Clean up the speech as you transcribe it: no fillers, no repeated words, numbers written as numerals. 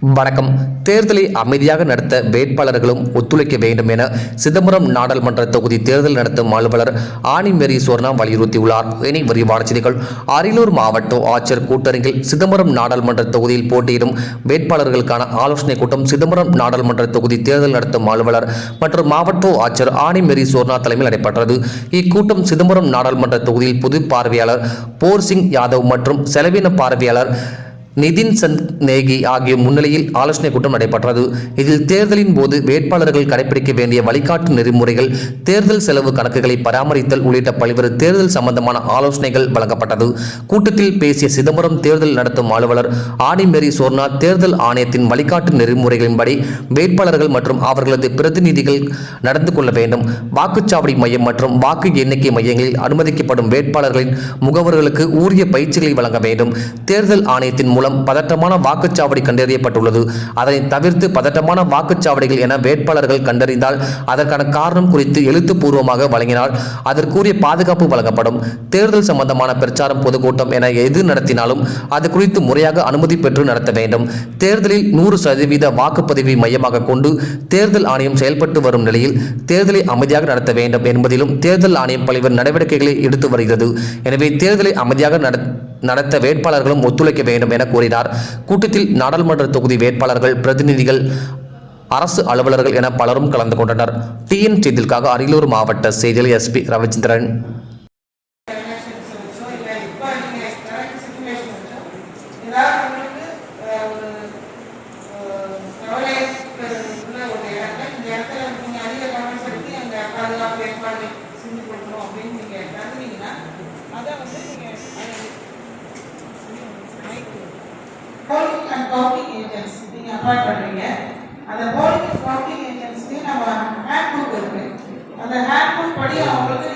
வணக்கம். தேர்தலை அமைதியாக நடத்த வேட்பாளர்களும் ஒத்துழைக்க வேண்டும் என சிதம்பரம் நாடாளுமன்ற தொகுதி தேர்தல் நடத்தும் அலுவலர் ஆனி மேரி சோர்னா வலியுறுத்தியுள்ளார். இனி விரிவான செய்திகள். அரியலூர் மாவட்ட ஆட்சியர் கூட்டரங்கில் சிதம்பரம் நாடாளுமன்ற தொகுதியில் போட்டியிடும் வேட்பாளர்களுக்கான ஆலோசனைக் கூட்டம் சிதம்பரம் நாடாளுமன்ற தொகுதி தேர்தல் நடத்தும் அலுவலர் மற்றும் மாவட்ட ஆட்சியர் ஆனி மேரி சோர்னா தலைமையில் நடைபெற்றது. இக்கூட்டம் சிதம்பரம் நாடாளுமன்ற தொகுதியில் பொது பார்வையாளர் போர் சிங் யாதவ் மற்றும் செலவின பார்வையாளர் நிதின் சந்த் நேகி ஆகிய முன்னிலையில் ஆலோசனை கூட்டம் நடைபெற்றது. இதில் தேர்தலின் போது வேட்பாளர்கள் கடைபிடிக்க வேண்டிய வழிகாட்டு நெறிமுறைகள், தேர்தல் செலவு கணக்குகளை பராமரித்தல் உள்ளிட்ட பல்வேறு தேர்தல் சம்பந்தமான ஆலோசனைகள் வழங்கப்பட்டது. கூட்டத்தில் பேசிய சிதம்பரம் தேர்தல் நடத்தும் அலுவலர் ஆனி மேரி சோர்னா, தேர்தல் ஆணையத்தின் வழிகாட்டு நெறிமுறைகளின்படி வேட்பாளர்கள் மற்றும் அவர்களது பிரதிநிதிகள் நடந்து கொள்ள வேண்டும். வாக்குச்சாவடி மையம் மற்றும் வாக்கு எண்ணிக்கை மையங்களில் அனுமதிக்கப்படும் வேட்பாளர்களின் முகவர்களுக்கு உரிய பயிற்சிகளை வழங்க வேண்டும். தேர்தல் ஆணையத்தின் மூலம் பதட்டமான வாக்குச்சாவடி கண்டறியப்பட்டுள்ளது. அதனை தவிர்த்து பதட்டமான வாக்குச்சாவடிகள் என வேட்பாளர்கள் கண்டறிந்தால் அதற்கான காரணம் குறித்து எழுத்துப்பூர்வமாக வழங்கினால் அதற்குரிய பாதுகாப்பு வழங்கப்படும். தேர்தல் சம்பந்தமான பிரச்சாரம், பொதுக்கூட்டம் என எது நடத்தினாலும் அது குறித்து முறையாக அனுமதி பெற்று நடத்த வேண்டும். தேர்தலில் 100% வாக்குப்பதிவை மையமாக கொண்டு தேர்தல் ஆணையம் செயல்பட்டு வரும் நிலையில் தேர்தலை அமைதியாக நடத்த வேண்டும் என்பதிலும் தேர்தல் ஆணையம் பல்வேறு நடவடிக்கைகளை எடுத்து வருகிறது. எனவே தேர்தலை அமைதியாக நடத்த வேட்பாளர்களும் ஒத்துழைக்க வேண்டும் என கூறினார். கூட்டத்தில் நாடாளுமன்ற தொகுதி வேட்பாளர்கள், பிரதிநிதிகள், அரசு அலுவலர்கள் என பலரும் கலந்து கொண்டனர். டிஎன் செய்திகளுக்காக அரியலூர் மாவட்ட செய்தியாளர் SP Ravichandran. Polling and counting agents நீங்க அப்பாயிண்ட் பண்றீங்க. அந்த போலிங் அண்ட் கவுண்டிங் ஏஜென்ட்ஸ்க்கு நம்ம ஹேண்ட் புக் இருக்கு. அந்த ஹேண்ட் புக் படி அவங்களுக்கு